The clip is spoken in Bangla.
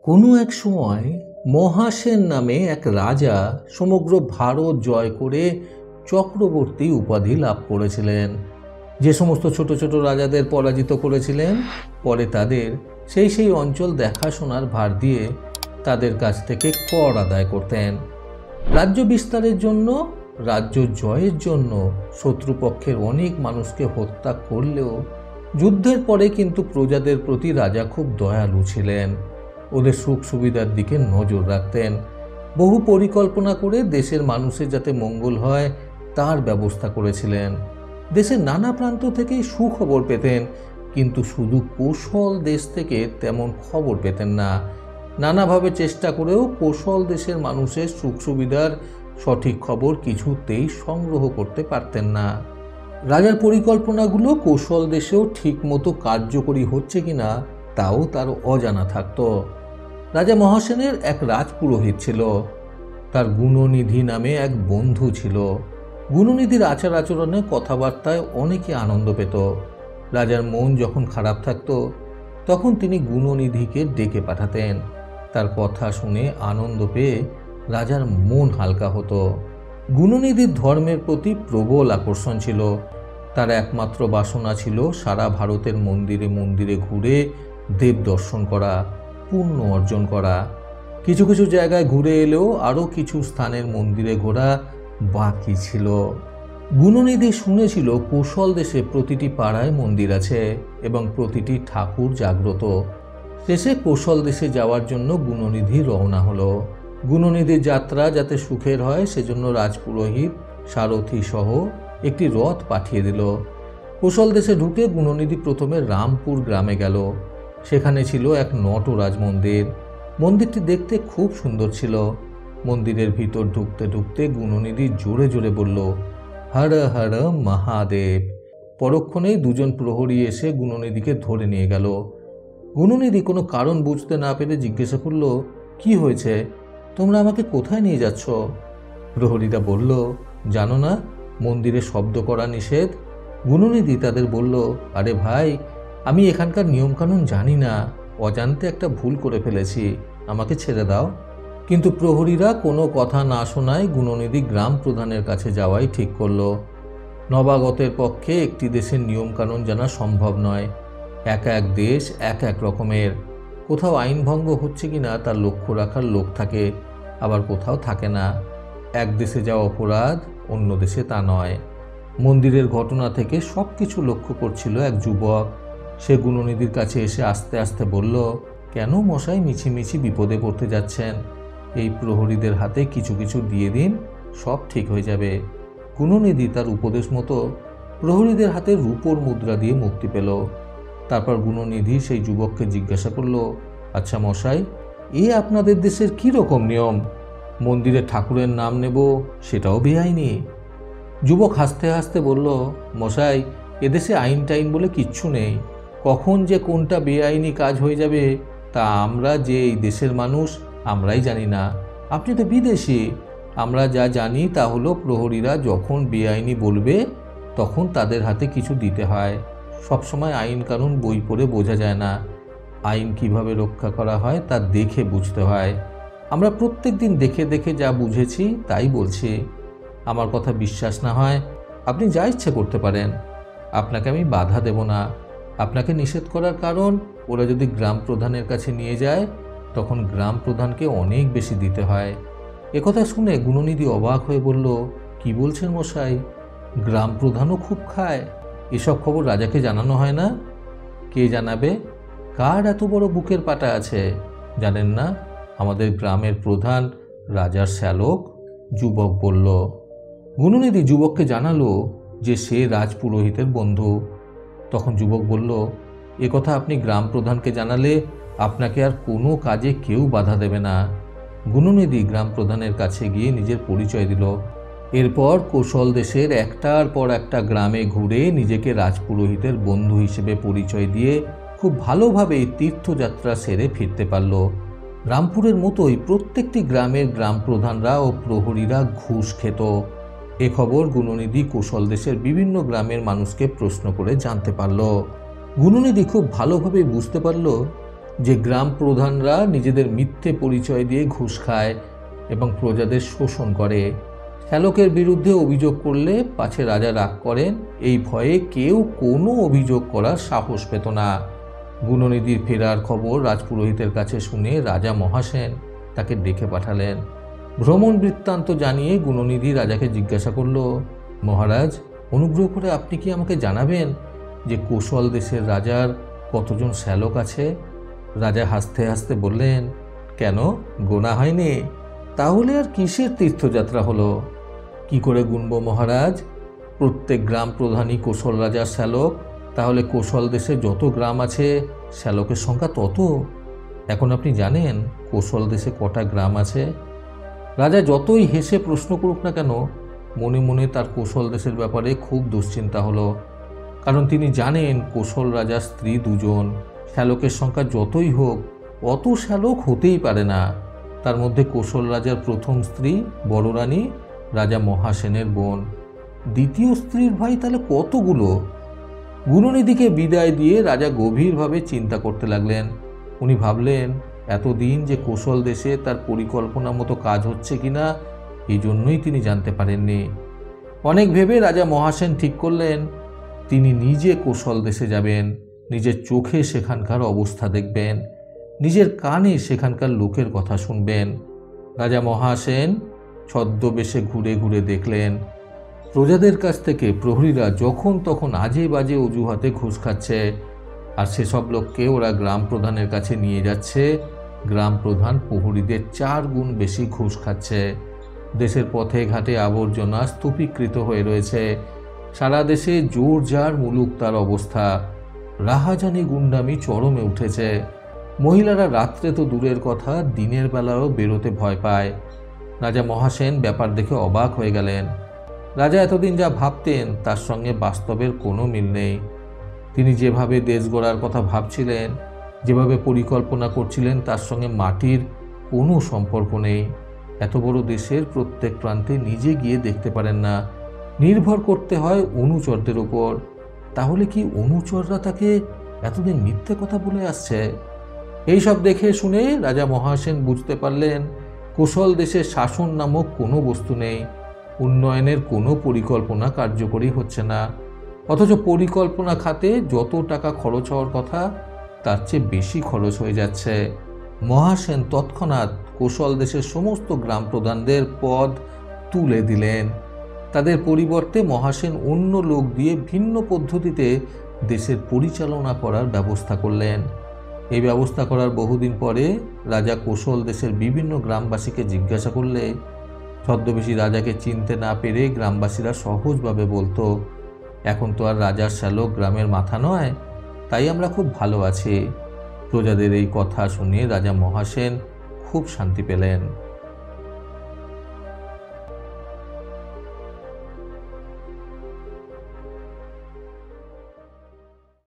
কোনো এক সময় মহাসেন নামে এক রাজা সমগ্র ভারত জয় করে চক্রবর্তী উপাধি লাভ করেছিলেন। যে সমস্ত ছোট ছোট রাজাদের পরাজিত করেছিলেন, পরে তাদের সেই অঞ্চল দেখাশোনার ভার দিয়ে তাদের কাছ থেকে কর আদায় করতেন। রাজ্য বিস্তারের জন্য, রাজ্য জয়ের জন্য শত্রুপক্ষের অনেক মানুষকে হত্যা করলেও যুদ্ধের পরে কিন্তু প্রজাদের প্রতি রাজা খুব দয়ালু ছিলেন। ওদের সুখ সুবিধার দিকে নজর রাখতেন। বহু পরিকল্পনা করে দেশের মানুষের যাতে মঙ্গল হয় তার ব্যবস্থা করেছিলেন। দেশের নানা প্রান্ত থেকেই সুখবর পেতেন, কিন্তু শুধু কোশল দেশ থেকে তেমন খবর পেতেন না। নানাভাবে চেষ্টা করেও কোশল দেশের মানুষের সুখ সুবিধার সঠিক খবর কিছুতেই সংগ্রহ করতে পারতেন না। রাজার পরিকল্পনাগুলো কোশল দেশেও ঠিক মতো কার্যকরী হচ্ছে কিনা তাও তার অজানা থাকত। রাজা মহাসেনের এক রাজপুরোহিত ছিল। তার গুণনিধি নামে এক বন্ধু ছিল। গুণনিধির আচার আচরণে, কথাবার্তায় অনেকে আনন্দ পেত। রাজার মন যখন খারাপ থাকত তখন তিনি গুণনিধিকে ডেকে পাঠাতেন। তার কথা শুনে আনন্দ পেয়ে রাজার মন হালকা হতো। গুণনিধির ধর্মের প্রতি প্রবল আকর্ষণ ছিল। তার একমাত্র বাসনা ছিল সারা ভারতের মন্দিরে মন্দিরে ঘুরে দেব দর্শন করা, পুণ্য অর্জন করা। কিছু কিছু জায়গায় ঘুরে এলেও আরও কিছু স্থানের মন্দিরে ঘোরা বাকি ছিল। গুণনিধি শুনেছিল কোশল দেশে প্রতিটি পাড়ায় মন্দির আছে এবং প্রতিটি ঠাকুর জাগ্রত। শেষে কোশল দেশে যাওয়ার জন্য গুণনিধি রওনা হলো। গুণনিধির যাত্রা যাতে সুখের হয় সেজন্য রাজপুরোহিত সারথি সহ একটি রথ পাঠিয়ে দিল। কোশল দেশে ঢুকে গুণনিধি প্রথমে রামপুর গ্রামে গেল। সেখানে ছিল এক নটরাজ মন্দির। মন্দিরটি দেখতে খুব সুন্দর ছিল। মন্দিরের ভিতর ঢুকতে ঢুকতে গুণনিধি জোরে জোরে বলল, হর হর মহাদেব। পরক্ষণেই দুজন প্রহরী এসে গুণনিধিকে ধরে নিয়ে গেল। গুণনিধি কোনো কারণ বুঝতে না পেরে জিজ্ঞাসা করল, কি হয়েছে? তোমরা আমাকে কোথায় নিয়ে যাচ্ছ? প্রহরীরা বলল, জানো না মন্দিরে শব্দ করা নিষেধ? গুণনিধি তাদের বলল, আরে ভাই, আমি এখানকার নিয়মকানুন জানি না, অজান্তে একটা ভুল করে ফেলেছি, আমাকে ছেড়ে দাও। কিন্তু প্রহরীরা কোনো কথা না শোনায় গুণনিধি গ্রাম প্রধানের কাছে যাওয়াই ঠিক করল। নবাগতের পক্ষে একটি দেশের নিয়মকানুন জানা সম্ভব নয়। এক এক দেশ এক এক রকমের। কোথাও আইন ভঙ্গ হচ্ছে কিনা তার লক্ষ্য রাখার লোক থাকে, আবার কোথাও থাকে না। এক দেশে যা অপরাধ অন্য দেশে তা নয়। মন্দিরের ঘটনা থেকে সব কিছু লক্ষ্য করছিল এক যুবক। সে গুণনিধির কাছে এসে আস্তে আস্তে বলল, কেন মশাই মিছিমিছি বিপদে পড়তে যাচ্ছেন? এই প্রহরীদের হাতে কিছু কিছু দিয়ে দিন, সব ঠিক হয়ে যাবে। গুণনিধি তার উপদেশ মতো প্রহরীদের হাতে রূপোর মুদ্রা দিয়ে মুক্তি পেল। তারপর গুণনিধি সেই যুবককে জিজ্ঞাসা করল, আচ্ছা মশাই, আপনাদের দেশের কি রকম নিয়ম? মন্দিরে ঠাকুরের নাম নেব সেটাও বেআইনি? যুবক হাসতে হাসতে বলল, মশাই, এদেশে আইন টাইন বলে কিচ্ছু নেই। কখন যে কোনটা বেআইনি কাজ হয়ে যাবে তা আমরা যে এই দেশের মানুষ আমরাই জানি না। আপনি তো বিদেশি। আমরা যা জানি তা হলো প্রহরীরা যখন বেআইনি বলবে তখন তাদের হাতে কিছু দিতে হয়। সবসময় আইন কানুন বই পড়ে বোঝা যায় না। আইন কিভাবে রক্ষা করা হয় তা দেখে বুঝতে হয়। আমরা প্রত্যেক দিন দেখে দেখে যা বুঝেছি তাই বলছি। আমার কথা বিশ্বাস না হয় আপনি যা ইচ্ছে করতে পারেন, আপনাকে আমি বাধা দেব না। আপনাকে নিষেধ করার কারণ, ওরা যদি গ্রাম প্রধানের কাছে নিয়ে যায় তখন গ্রাম প্রধানকে অনেক বেশি দিতে হয়। একথা শুনে গুণনিধি অবাক হয়ে বলল, কি বলছেন মশাই? গ্রাম প্রধানও খুব খায়? এসব খবর রাজাকে জানানো হয় না? কে জানাবে? কার এত বড় বুকের পাটা আছে? জানেন না আমাদের গ্রামের প্রধান রাজার শ্যালক? যুবক বলল। গুণনিধি যুবককে জানালো যে সে রাজপুরোহিতের বন্ধু। তখন যুবক বলল, একথা আপনি গ্রাম প্রধানকে জানালে আপনাকে আর কোনো কাজে কেউ বাধা দেবে না। গুণনিধি গ্রাম প্রধানের কাছে গিয়ে নিজের পরিচয় দিল। এরপর কোশল দেশের একটার পর একটা গ্রামে ঘুরে নিজেকে রাজপুরোহিতের বন্ধু হিসেবে পরিচয় দিয়ে খুব ভালোভাবে তীর্থযাত্রা সেরে ফিরতে পারল। রামপুরের মতোই প্রত্যেকটি গ্রামের গ্রাম প্রধানরা ও প্রহরীরা ঘুষ খেত। এ খবর গুণনিধি কোশল দেশের বিভিন্ন গ্রামের মানুষকে প্রশ্ন করে জানতে পারল। গুণনিধি খুব ভালোভাবে বুঝতে পারল যে গ্রাম প্রধানরা নিজেদের মিথ্যে পরিচয় দিয়ে ঘুষ খায় এবং প্রজাদের শোষণ করে। শ্যালকের বিরুদ্ধে অভিযোগ করলে পাছে রাজা রাগ করেন, এই ভয়ে কেউ কোনো অভিযোগ করার সাহস পেত না। গুণনিধির ফেরার খবর রাজপুরোহিতের কাছে শুনে রাজা মহাসেন তাকে ডেকে পাঠালেন। ভ্রমণ বৃত্তান্ত জানিয়ে গুণনিধি রাজাকে জিজ্ঞাসা করল, মহারাজ, অনুগ্রহ করে আপনি কি আমাকে জানাবেন যে কোশল দেশের রাজার কতজন শ্যালক আছে? রাজা হাসতে হাসতে বললেন, কেন, গোনা হয়নি? তাহলে আর কিসের তীর্থযাত্রা হলো? কি করে গুনব মহারাজ? প্রত্যেক গ্রাম প্রধানই কোশল রাজার শ্যালক। তাহলে কোশল দেশে যত গ্রাম আছে শ্যালকের সংখ্যা তত। এখন আপনি জানেন কোশল দেশে কটা গ্রাম আছে? রাজা যতই হেসে প্রশ্ন করুক না কেন, মনে মনে তার কোশল দেশের ব্যাপারে খুব দুশ্চিন্তা হলো। কারণ তিনি জানেন কোশল রাজার স্ত্রী দুজন। শ্যালকের সংখ্যা যতই হোক অত শ্যালক হতেই পারে না। তার মধ্যে কোশল রাজার প্রথম স্ত্রী বড় রানী রাজা মহাসেনের বোন, দ্বিতীয় স্ত্রীর ভাই তাহলে কতগুলো? গুণনিধিকে বিদায় দিয়ে রাজা গভীরভাবে চিন্তা করতে লাগলেন। উনি ভাবলেন, এতদিন যে কোশল দেশে তার পরিকল্পনা মতো কাজ হচ্ছে কিনা এই জন্যই তিনি জানতে পারেননি। অনেক ভেবে রাজা মহাসেন ঠিক করলেন তিনি নিজে কোশল দেশে যাবেন, নিজের চোখে সেখানকার অবস্থা দেখবেন, নিজের কানে সেখানকার লোকের কথা শুনবেন। রাজা মহাসেন ছদ্মবেশে ঘুরে ঘুরে দেখলেন প্রজাদের কাছ থেকে প্রহরীরা যখন তখন আজে বাজে অজুহাতে ঘুষ খাচ্ছে, আর সেসব লোককে ওরা গ্রাম প্রধানের কাছে নিয়ে যাচ্ছে। গ্রাম প্রধান প্রহরীদের 4 গুণ বেশি ঘুষ খাচ্ছে। দেশের পথে ঘাটে আবর্জনা স্তূপীকৃত হয়ে রয়েছে। সারা দেশে জোর জার মুলুক তার অবস্থা। রাহাজানি গুন্ডামি চরমে উঠেছে। মহিলারা রাত্রে তো দূরের কথা, দিনের বেলাও বেরোতে ভয় পায়। রাজা মহাসেন ব্যাপার দেখে অবাক হয়ে গেলেন। রাজা এতদিন যা ভাবতেন তার সঙ্গে বাস্তবের কোনো মিল নেই। তিনি যেভাবে দেশ গড়ার কথা ভাবছিলেন, যেভাবে পরিকল্পনা করছিলেন, তার সঙ্গে মাটির কোনো সম্পর্ক নেই। এত বড় দেশের প্রত্যেক প্রান্তে নিজে গিয়ে দেখতে পারেন না, নির্ভর করতে হয় অনুচরদের উপর। তাহলে কি অনুচররা তাকে এতদিন মিথ্যে কথা বলে আসছে? এইসব দেখে শুনে রাজা মহাসেন বুঝতে পারলেন কোশল দেশে শাসন নামক কোনো বস্তু নেই। উন্নয়নের কোনো পরিকল্পনা কার্যকরী হচ্ছে না। অথচ পরিকল্পনা খাতে যত টাকা খরচ হওয়ার কথা তার চেয়ে বেশি খরচ হয়ে যাচ্ছে। মহাসেন তৎক্ষণাৎ কোশল দেশের সমস্ত গ্রাম প্রধানদের পদ তুলে দিলেন। তাদের পরিবর্তে মহাসেন অন্য লোক দিয়ে ভিন্ন পদ্ধতিতে দেশের পরিচালনা করার ব্যবস্থা করলেন। এই ব্যবস্থা করার বহুদিন পরে রাজা কোশল দেশের বিভিন্ন গ্রামবাসীকে জিজ্ঞাসা করলে ছদ্মবেশী রাজাকে চিনতে না পেরে গ্রামবাসীরা সহজভাবে বলতো, এখন তো আর রাজার শ্যালক গ্রামের মাথা নয়, তাই আমরা খুব ভালো আছি। প্রজাদের এই কথা শুনে রাজা মহাসেন খুব শান্তি পেলেন।